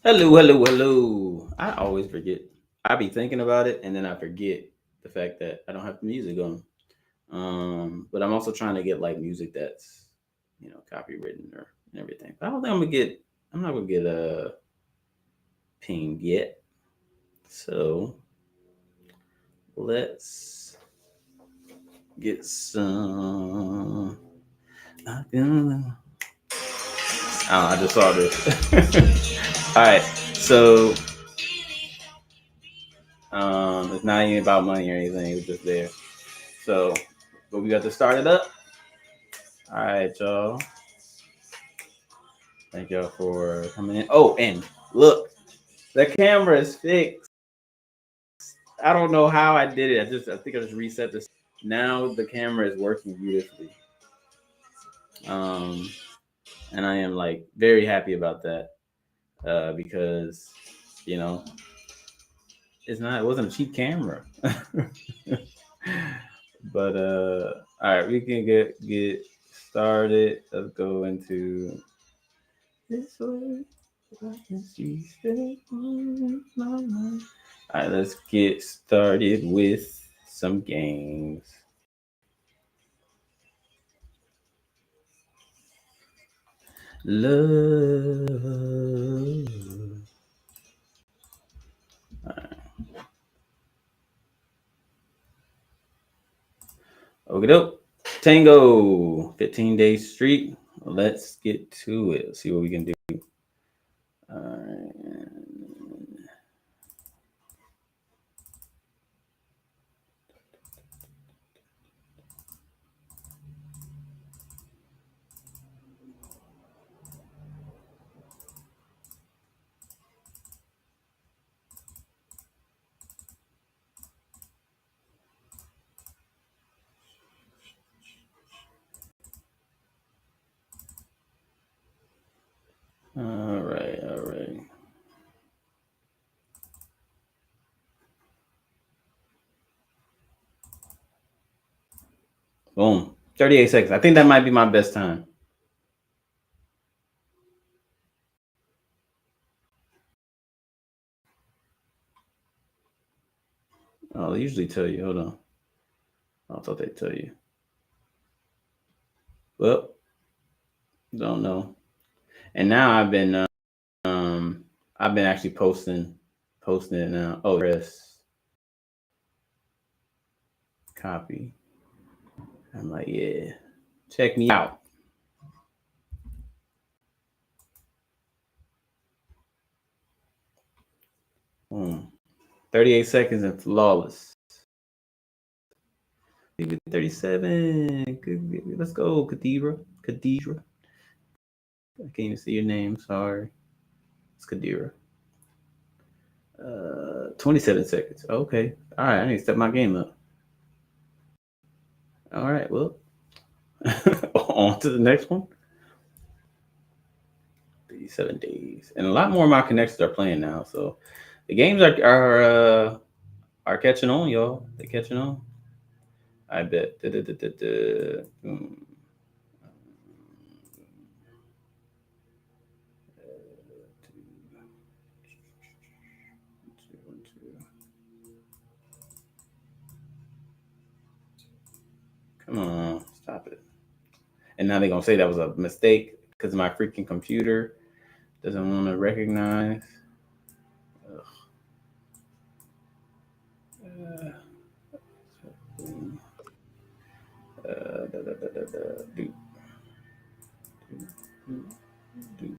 Hello, hello, hello. I always forget. I be thinking about it and then I forget the fact that I don't have the music on. But I'm also trying to get like music that's, copywritten or and everything. But I don't think I'm not gonna get a ping yet. So let's get some. Oh, I just saw this. All right, so it's not even about money or anything. It's just there. So, but we got to start it up. All right, y'all. Thank y'all for coming in. Oh, and look, the camera is fixed. I don't know how I did it. I think I just reset this. Now the camera is working beautifully. Um, and I am like very happy about that. Because you know it wasn't a cheap camera. But all right, we can get started. Let's go into this way. I can see stay on my mind. All right, let's get started with some games. Love. Okay, doke. Tango, 15 Day Street. Let's get to it. Let's see what we can do. All right. All right, all right. Boom. 38 seconds. I think that might be my best time. Oh, they usually tell you. Hold on. I thought they'd tell you. Well, don't know. And now I've been actually posting it now. Oh, press copy. I'm like, yeah, check me out. Boom. 38 seconds and flawless. 37. Let's go, Kadira. Kadira. I can't even see your name. Sorry. It's Kadira. 27 seconds. Okay. All right. I need to step my game up. All right. Well, on to the next one. 37 days, and a lot more of my connections are playing now. So the games are catching on, y'all. They're catching on. I bet. Come on, stop it. And now they're gonna say that was a mistake because my freaking computer doesn't want to recognize. Uh, do, do, do.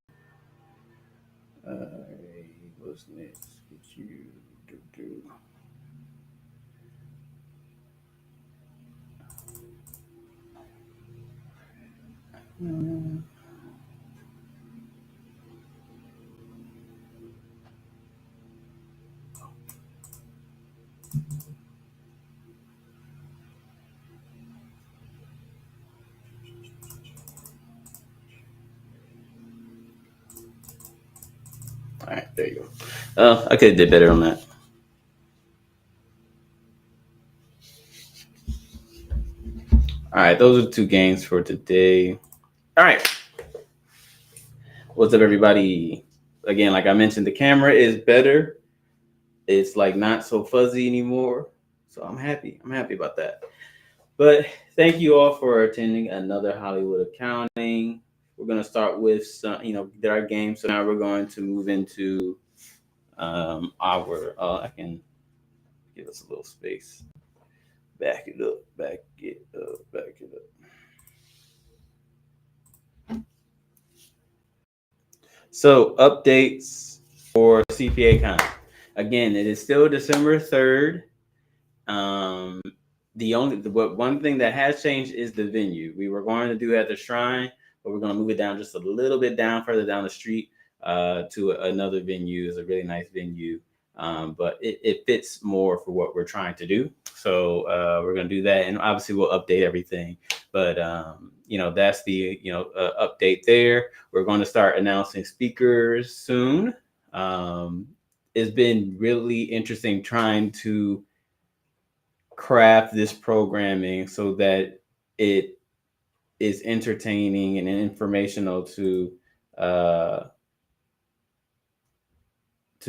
What's next? Get you. Do, do. All right, there you go. I could have did better on that. All right, those are the two games for today. All right, what's up, everybody? again, like I mentioned, the camera is better. It's like not so fuzzy anymore. So I'm happy. I'm happy about that. But thank you all for attending another Hollywood Accounting. We're gonna start with some, did our game. So now we're going to move into our. I can give us a little space. Back it up. Back it up. Back it up. So updates for CPA Con. Again, it is still December 3rd. Um, one thing that has changed is the venue. We were going to do it at the Shrine, but we're going to move it down just a little bit down further down the street to another venue. It's a really nice venue, but it fits more for what we're trying to do. So we're going to do that, and obviously we'll update everything. But that's the update there. We're going to start announcing speakers soon. It's been really interesting trying to craft this programming so that it is entertaining and informational to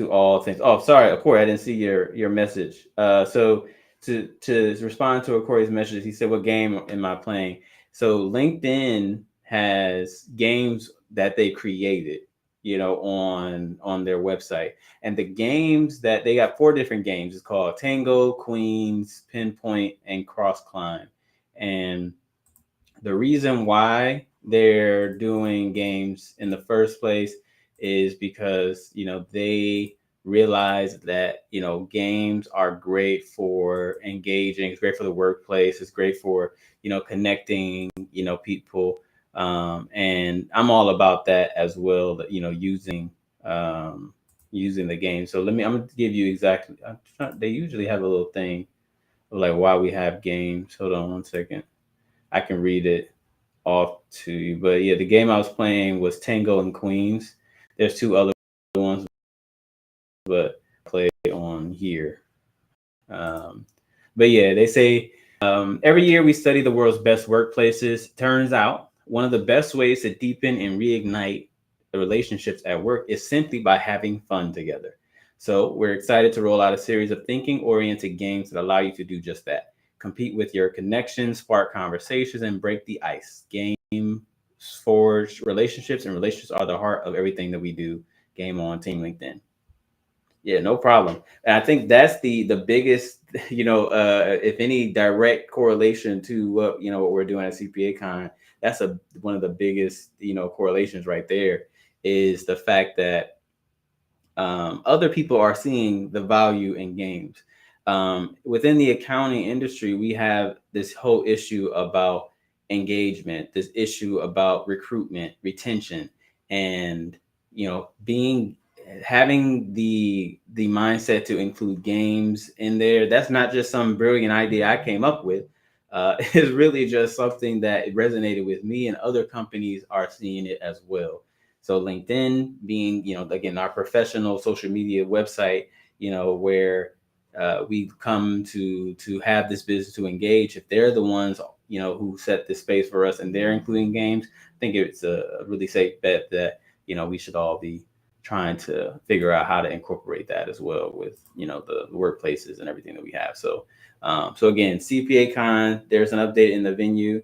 all things. Oh, sorry, Corey, I didn't see your message. So to respond to Corey's message, he said, "What game am I playing?" So LinkedIn has games that they created, on their website, and the games that they got 4 different games. It's called Tango, Queens, Pinpoint, and Cross Climb. And the reason why they're doing games in the first place is because they realize that games are great for engaging. It's great for the workplace. It's great for connecting people, and I'm all about that as well, that using the game. So I'm gonna give you exactly. They usually have a little thing of like why we have games. Hold on one second. I can read it off to you. But yeah, the game I was playing was Tango and Queens. There's 2 other ones, but I play on here. But yeah, they say every year we study the world's best workplaces. Turns out one of the best ways to deepen and reignite the relationships at work is simply by having fun together. So we're excited to roll out a series of thinking-oriented games that allow you to do just that. Compete with your connections, spark conversations, and break the ice. Game forge relationships, and relationships are the heart of everything that we do. Game on, Team LinkedIn. Yeah, no problem. And I think that's the biggest, if any direct correlation to what we're doing at CPA Con. That's one of the biggest, correlations right there, is the fact that other people are seeing the value in games. Within the accounting industry, we have this whole issue about engagement, this issue about recruitment, retention, and being having the mindset to include games in there. That's not just some brilliant idea I came up with. It's really just something that resonated with me, and other companies are seeing it as well. So LinkedIn being, again, our professional social media website, where we come to have this business to engage. If they're the ones, who set this space for us and they're including games, I think it's a really safe bet that, we should all be trying to figure out how to incorporate that as well with, the workplaces and everything that we have. So, so again, CPA Con, there's an update in the venue,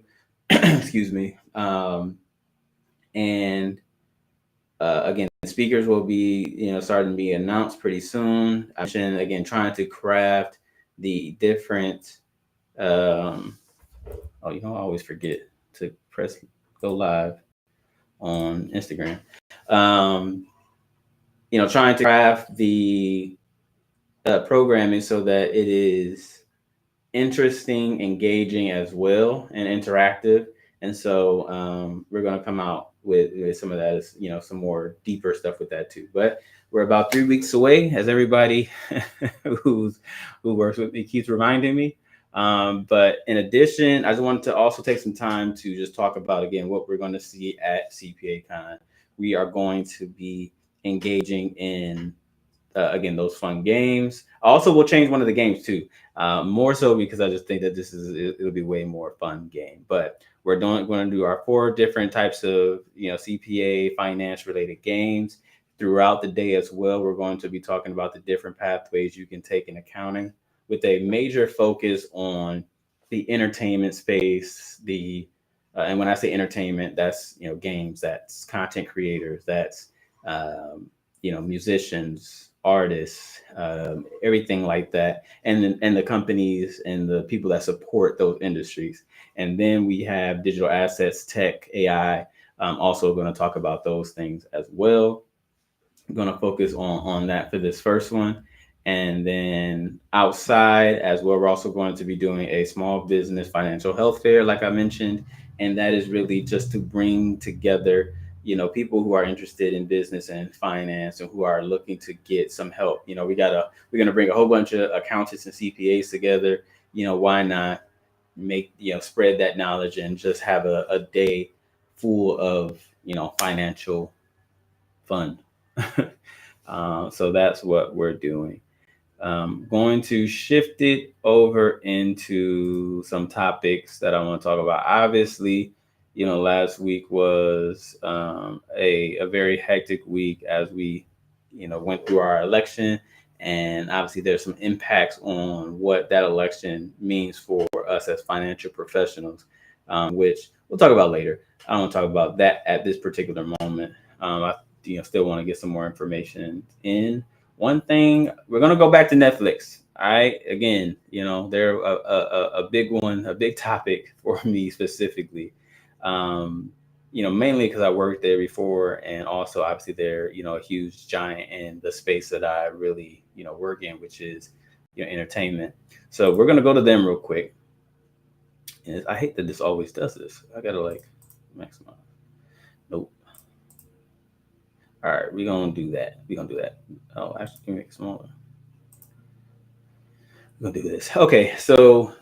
excuse me. And again, speakers will be, starting to be announced pretty soon. I mentioned, again, trying to craft the different. I always forget to press go live on Instagram. Trying to craft the programming so that it is interesting, engaging as well, and interactive. And so we're going to come out with some of that, as some more deeper stuff with that too. But we're about 3 weeks away, as everybody who works with me keeps reminding me. But in addition, I just wanted to also take some time to just talk about, again, what we're going to see at CPA Con. We are going to be engaging in again, those fun games. Also, we'll change one of the games too, more so because I just think that it'll be way more fun game. But we're going to do our 4 different types of CPA finance related games. throughout the day as well. We're going to be talking about the different pathways you can take in accounting, with a major focus on the entertainment space. And when I say entertainment, that's games, that's content creators, that's musicians, artists, everything like that, and the companies and the people that support those industries. And then we have digital assets, tech, AI. Also going to talk about those things as well. I'm going to focus on that for this first one. And then outside as well, we're also going to be doing a small business financial health fair, like I mentioned. And that is really just to bring together, people who are interested in business and finance and who are looking to get some help. We're going to bring a whole bunch of accountants and CPAs together. Why not spread that knowledge and just have a day full of, financial fun. So that's what we're doing. Going to shift it over into some topics that I want to talk about. Obviously, last week was a very hectic week as we, went through our election. And obviously, there's some impacts on what that election means for us as financial professionals, which we'll talk about later. I don't want to talk about that at this particular moment. I still want to get some more information in. One thing, we're gonna go back to Netflix. Again, they're a big one, a big topic for me specifically. Mainly because I worked there before, and also obviously they're a huge giant in the space that I really work in, which is entertainment. So we're gonna go to them real quick. And I hate that this always does this. I gotta maximize. Nope. All right, we're gonna do that. We're gonna do that. Oh, actually, can we make it smaller? We're gonna do this. Okay, so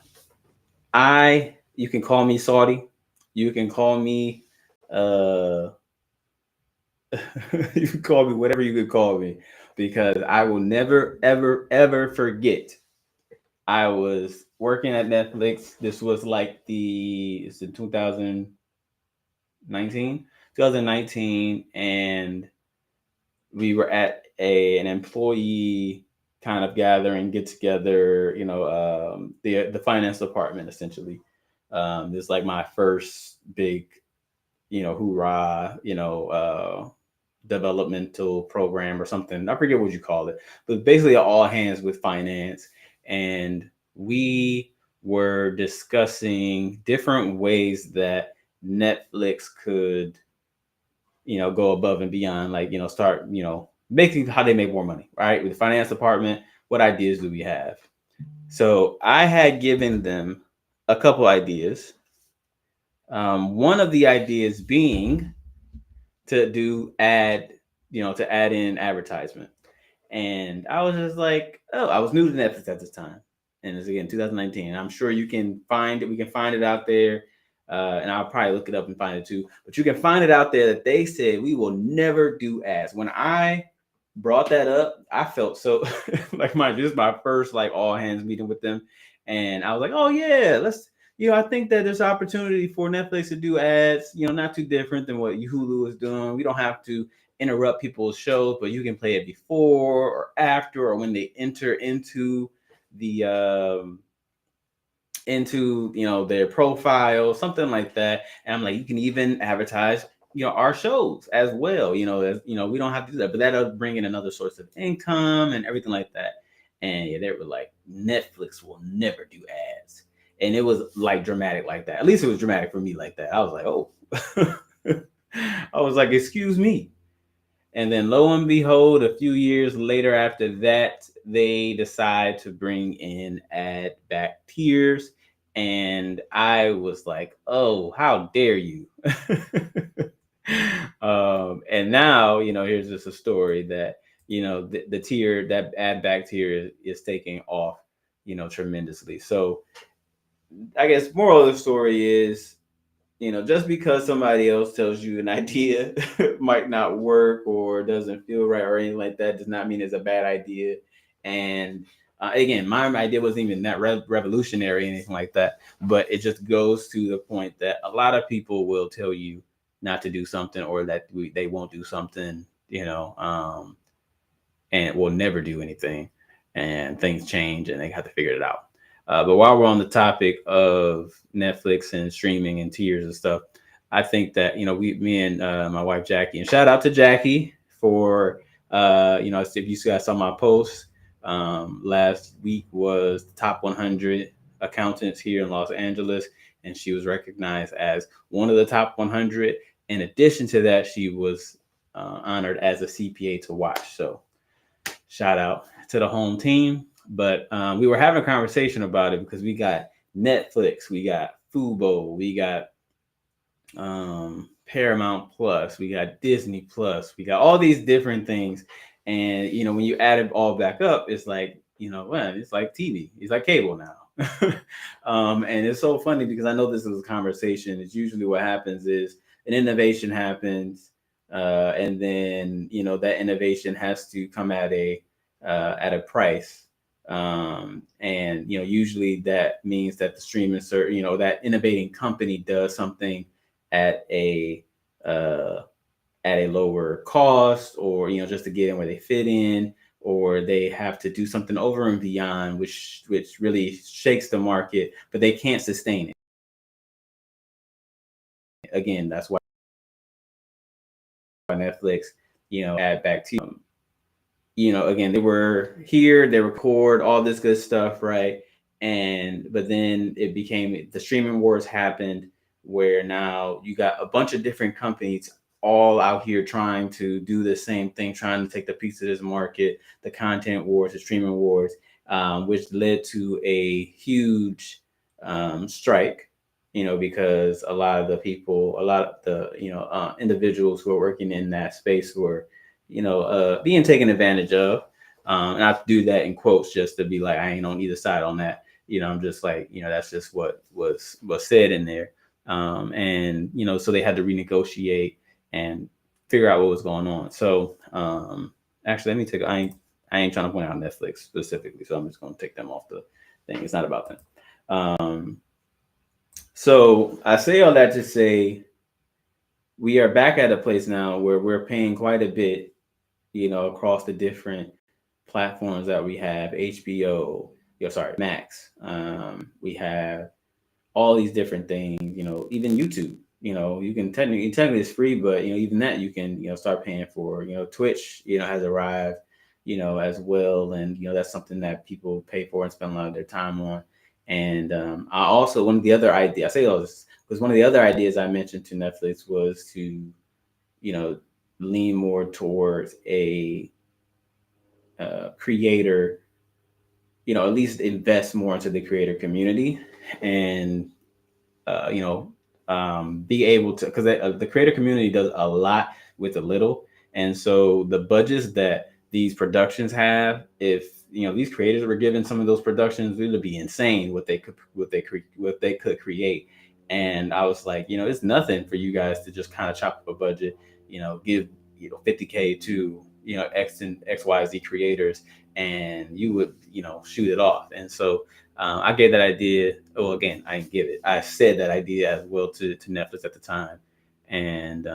you can call me Saudi. You can call me, uh, you can call me whatever you could call me, because I will never, ever, ever forget. I was working at Netflix. This was it's in 2019, and we were at an employee kind of gathering, get together, the finance department essentially. This is like my first big, hoorah, developmental program or something. I forget what you call it, but basically all hands with finance. And we were discussing different ways that Netflix could go above and beyond, start, making how they make more money, right? With the finance department, what ideas do we have? So I had given them a couple ideas. One of the ideas being to add in advertisement. And I was just like, oh, I was new to Netflix at this time. And it's again 2019. I'm sure you can find it. We can find it out there. And I'll probably look it up and find it too. But you can find it out there that they said we will never do ads. When I brought that up, I felt so this is my first all hands meeting with them. And I was like, oh yeah, let's I think that there's opportunity for Netflix to do ads, not too different than what Hulu is doing. We don't have to interrupt people's shows, but you can play it before or after or when they enter into the their profile, something like that. And I'm like, you can even advertise our shows as well. We don't have to do that, but that'll bring in another source of income and everything like that. And yeah, they were like, Netflix will never do ads. And it was dramatic like that. At least it was dramatic for me like that. I was like, oh. I was like, excuse me. And then lo and behold, a few years later after that, they decide to bring in ad back tiers. And I was like, oh, how dare you? And now, here's just a story that, the tier, that ad back tier is taking off, tremendously. So I guess moral of the story is, just because somebody else tells you an idea might not work or doesn't feel right or anything like that does not mean it's a bad idea. And again, my idea wasn't even that revolutionary or anything like that, but it just goes to the point that a lot of people will tell you not to do something or that they won't do something and will never do anything, and things change and they have to figure it out. But while we're on the topic of Netflix and streaming and tiers and stuff, I think that me and my wife Jackie, and shout out to Jackie for if you guys saw my post last week was the top 100 accountants here in Los Angeles, and she was recognized as one of the top 100. In addition to that, she was honored as a CPA to watch. So shout out to the home team. But we were having a conversation about it because we got Netflix, we got Fubo, we got Paramount Plus, we got Disney Plus, we got all these different things. And when you add it all back up, it's like, well, it's like TV, it's like cable now. And it's so funny because I know this is a conversation. It's usually what happens is an innovation happens, and then that innovation has to come at a price, and usually that means that the streaming that innovating company does something at a uh, at a lower cost, or just to get in where they fit in, or they have to do something over and beyond, which really shakes the market, but they can't sustain it. Again, that's why Netflix, add back to again, they were here, they record all this good stuff, right? But then it became the streaming wars happened, where now you got a bunch of different companies all out here trying to do the same thing, trying to take the piece of this market, the content wars, the streaming wars, which led to a huge strike, because a lot of the people, a lot of the, individuals who are working in that space were being taken advantage of. And I do that in quotes just to be like, I ain't on either side on that. I'm just like, that's just what was said in there. And so they had to renegotiate and figure out what was going on. So actually, let me take. I ain't trying to point out Netflix specifically, so I'm just going to take them off the thing. It's not about them. So I say all that to say we are back at a place now where we're paying quite a bit, across the different platforms that we have. HBO, sorry, Max. We have all these different things, even YouTube. You can technically it's free, but even that you can start paying for. Twitch has arrived, as well, and that's something that people pay for and spend a lot of their time on. And I also, one of the other ideas, I say all this because one of the other ideas I mentioned to Netflix was to lean more towards a creator, at least invest more into the creator community, and be able to, because the creator community does a lot with a little. And so the budgets that these productions have, if these creators were given some of those productions, it would be insane what they could create. And I was like, it's nothing for you guys to just kind of chop up a budget, give 50K to X and XYZ creators, and you would shoot it off. And so I gave that idea. Well, again, I didn't give it. I said that idea as well to Netflix at the time. And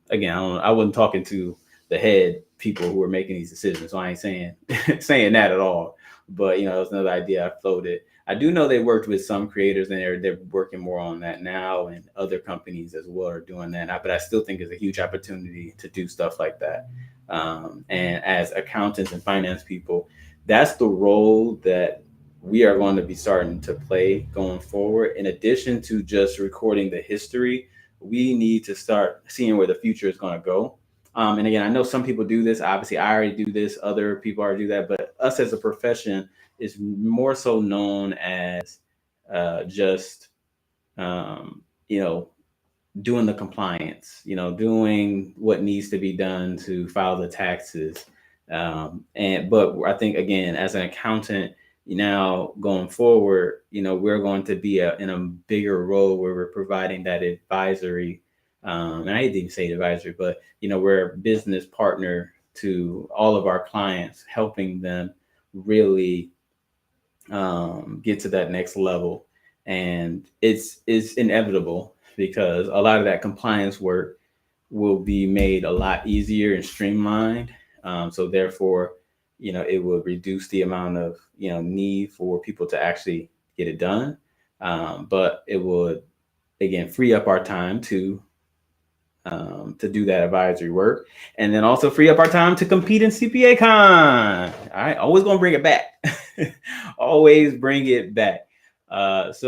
again, I wasn't talking to the head people who were making these decisions, so I ain't saying saying that at all. But it was another idea I floated. I do know they worked with some creators, and they're working more on that now, and other companies as well are doing that. But I still think it's a huge opportunity to do stuff like that. And as accountants and finance people, that's the role that we are going to be starting to play going forward. In addition to just recording the history, we need to start seeing where the future is going to go. And again, I know some people do this. Obviously, I already do this. Other people already do that. But us as a profession is more so known as just, um, you know, doing the compliance, doing what needs to be done to file the taxes. But I think again, as an accountant, now going forward, we're going to be in a bigger role where we're providing that advisory. And I didn't even say advisory, but we're a business partner to all of our clients, helping them really get to that next level. And it's inevitable because a lot of that compliance work will be made a lot easier and streamlined. So therefore, it will reduce the amount of need for people to actually get it done. But it would again free up our time to do that advisory work, and then also free up our time to compete in CPA Con. All right, always gonna bring it back. Always bring it back. With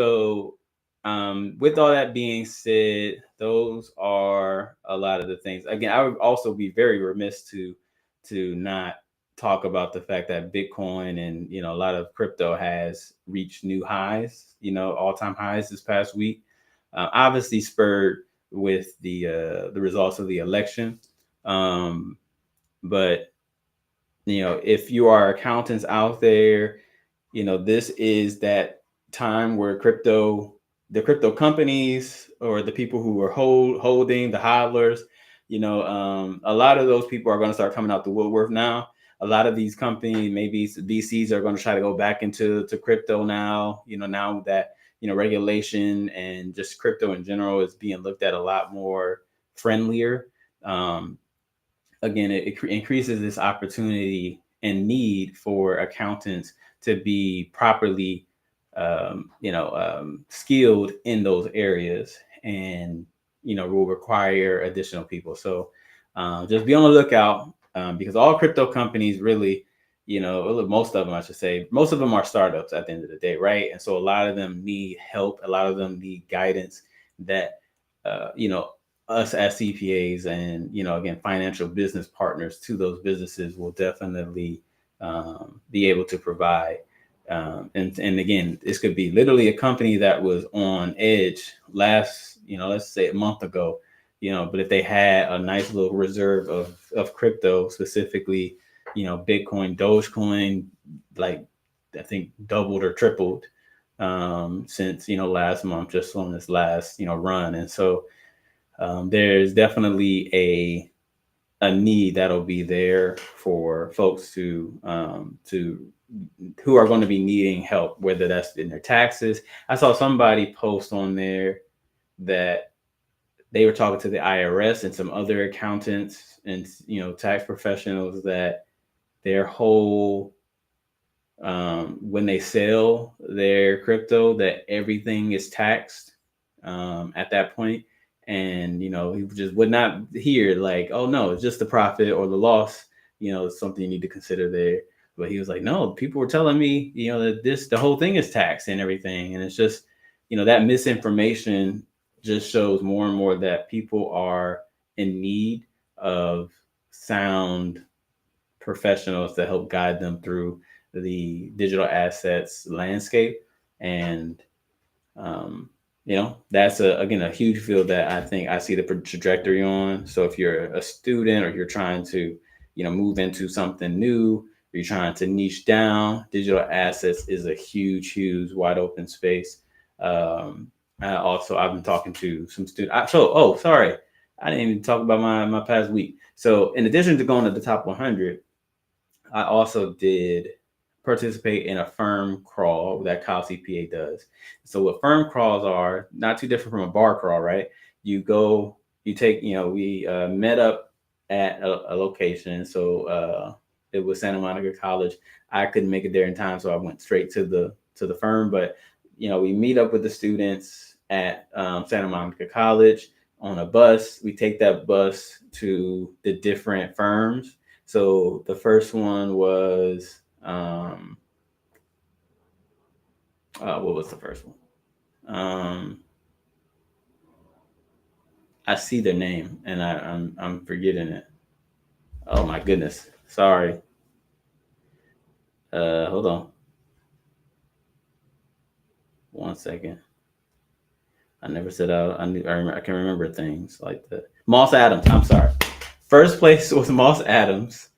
all that being said, those are a lot of the things. Again, I would also be very remiss to not talk about the fact that Bitcoin and a lot of crypto has reached new highs, all-time highs this past week. Obviously spurred with the results of the election. But if you are accountants out there, this is that time where the crypto companies or the people who are holding the hodlers, a lot of those people are going to start coming out the woodwork now. A lot of these companies, maybe VCs, are going to try to go back into crypto now. Now that regulation and just crypto in general is being looked at a lot more friendlier. Again, it increases this opportunity and need for accountants to be properly, skilled in those areas, and will require additional people. So just be on the lookout, because all crypto companies really, most of them, I should say, most of them are startups at the end of the day, right? And so a lot of them need help. A lot of them need guidance that, us as CPAs and, again, financial business partners to those businesses will definitely be able to provide. And again, this could be literally a company that was on edge last, let's say a month ago, but if they had a nice little reserve of crypto, specifically, Bitcoin, Dogecoin, like I think doubled or tripled since, last month, just on this last, run. And so there's definitely a need that'll be there for folks to who are going to be needing help, whether that's in their taxes. I saw somebody post on there that they were talking to the IRS and some other accountants and tax professionals that their whole when they sell their crypto, that everything is taxed at that point. And he just would not hear like, oh no, it's just the profit or the loss, it's something you need to consider there. But he was like, no, people were telling me, that the whole thing is taxed and everything. And it's just, that misinformation just shows more and more that people are in need of sound professionals to help guide them through the digital assets landscape. And that's again a huge field that I think I see the trajectory on. So if you're a student or you're trying to move into something new, or you're trying to niche down, digital assets is a huge wide open space. I've been talking to some students. Sorry, I didn't even talk about my past week. So in addition to going to the top 100, I also did participate in a firm crawl that Kyle CPA does. So what firm crawls are, not too different from a bar crawl, right? We met up at a location. So it was Santa Monica College. I couldn't make it there in time, so I went straight to the firm. But we meet up with the students at Santa Monica College on a bus. We take that bus to the different firms. So the first one was what was the first one? I see their name and I'm forgetting it. Oh my goodness. Sorry. Hold on. 1 second. I never said I can remember things like that. Moss Adams. I'm sorry. First place was Moss Adams.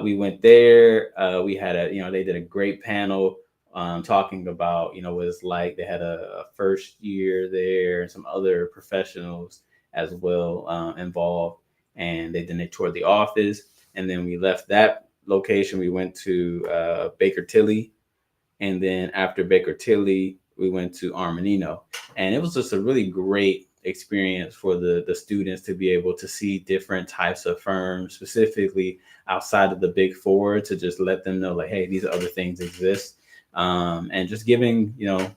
We went there. We had they did a great panel talking about, what it's like. They had a first year there and some other professionals as well involved. And then they toured the office. And then we left that location. We went to Baker Tilly. And then after Baker Tilly, we went to Armanino. And it was just a really great experience for the students to be able to see different types of firms, specifically outside of the big four, to just let them know like, hey, these other things exist. And just giving,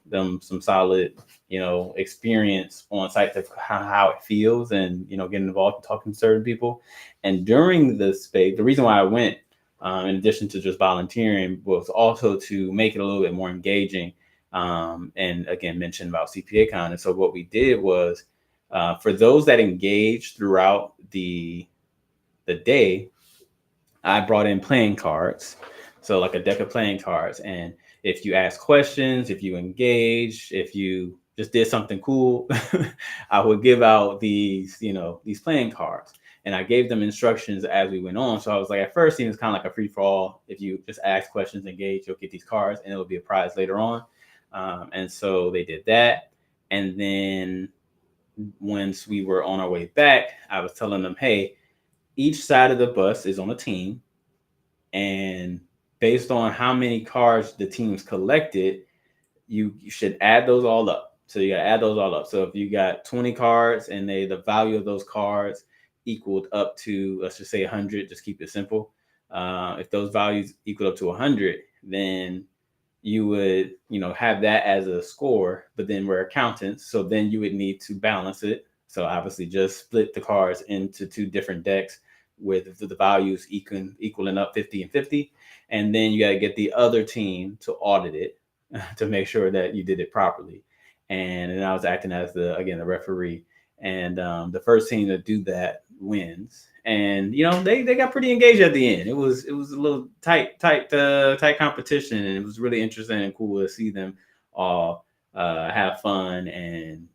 them some solid, experience on site of how it feels, and, getting involved and talking to certain people. And during the space, the reason why I went, in addition to just volunteering, was also to make it a little bit more engaging. And again, mentioned about CPA Con. And so what we did was, for those that engaged throughout the day, I brought in playing cards. So like a deck of playing cards. And if you ask questions, if you engage, if you just did something cool, I would give out these playing cards. And I gave them instructions as we went on. So I was like, at first, it was kind of like a free for all. If you just ask questions, engage, you'll get these cards, and it'll be a prize later on. And so they did that. And then once we were on our way back, I was telling them, hey, each side of the bus is on a team, and based on how many cards the teams collected, you should add those all up. So you got to add those all up. So if you got 20 cards and the value of those cards equaled up to, let's just say 100, just keep it simple. If those values equal up to 100, then you would, have that as a score. But then we're accountants, so then you would need to balance it. So obviously just split the cards into two different decks with the values equaling up 50 and 50. And then you got to get the other team to audit it to make sure that you did it properly. And then I was acting as the referee. And the first team to do that wins. And they got pretty engaged at the end. It was a little tight competition, and it was really interesting and cool to see them all have fun and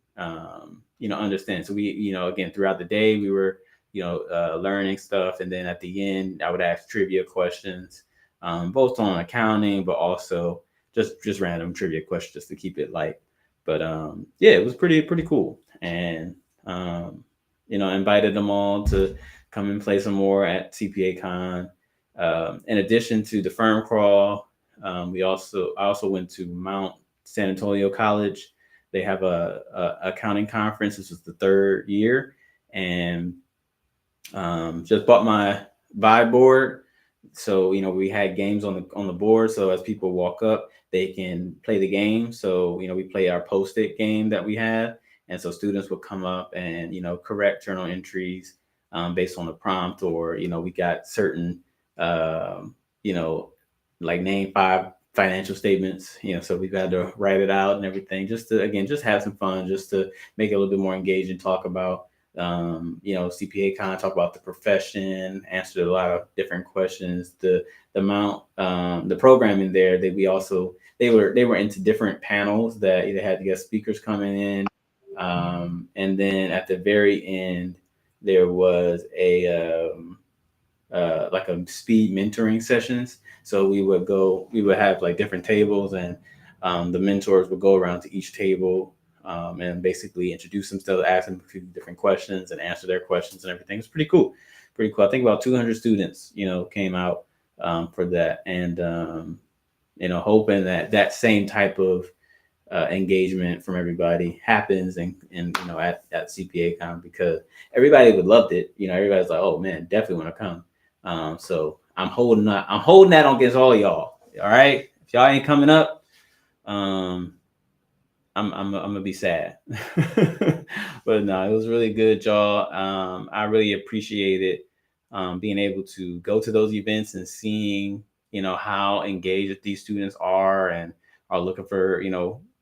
understand. So we again, throughout the day, we were learning stuff, and then at the end I would ask trivia questions, both on accounting, but also just random trivia questions just to keep it light. But it was pretty cool. And invited them all to come and play some more at CPA Con. In addition to the firm crawl, I also went to Mount San Antonio College. They have a accounting conference. This was the third year, and just bought my vibe board. So we had games on the board. So as people walk up, they can play the game. So we play our Post-it game that we had, and so students would come up and correct journal entries based on the prompt, or we got certain like name 5 financial statements. So we've had to write it out and everything, just to just have some fun, just to make it a little bit more engaging. Talk about CPA Con, talk about the profession, answered a lot of different questions. The amount, the programming there, they were into different panels that either had guest speakers coming in, and then at the very end there was like a speed mentoring sessions. So we would have like different tables, and the mentors would go around to each table, and basically introduce themselves, ask them a few different questions, and answer their questions and everything. It's pretty cool. I think about 200 students, came out for that, and hoping that same type of engagement from everybody happens, and at CPA Con, because everybody would loved it. Everybody's like, oh man, definitely want to come. So I'm holding that on against all of y'all. All right, if y'all ain't coming up, I'm gonna be sad. But no, it was really good, y'all. I really appreciated being able to go to those events and seeing how engaged these students are, and are looking for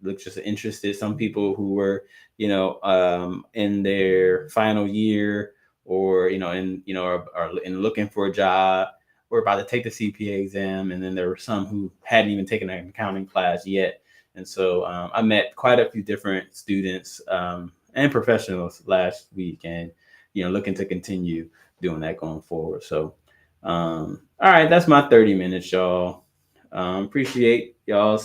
look just interested. Some people who were in their final year, or are in looking for a job, or about to take the CPA exam, and then there were some who hadn't even taken an accounting class yet. And so I met quite a few different students and professionals last week, and looking to continue doing that going forward. So all right, that's my 30 minutes, y'all. Appreciate y'all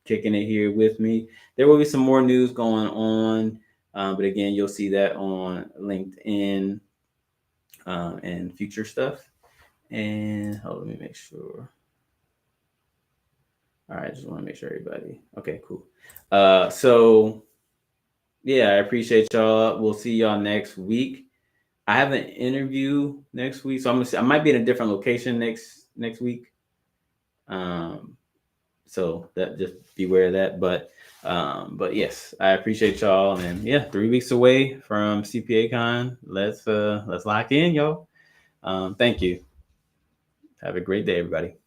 kicking it here with me. There will be some more news going on, but again, you'll see that on LinkedIn and future stuff. And let me make sure. All right, just want to make sure everybody. Okay, cool. So Yeah, I appreciate y'all. We'll see y'all next week. I have an interview next week, so I might be in a different location next week. Um, so that just beware of that. But yes, I appreciate y'all, and yeah, 3 weeks away from CPA Con. Let's lock in, y'all. Thank you. Have a great day, everybody.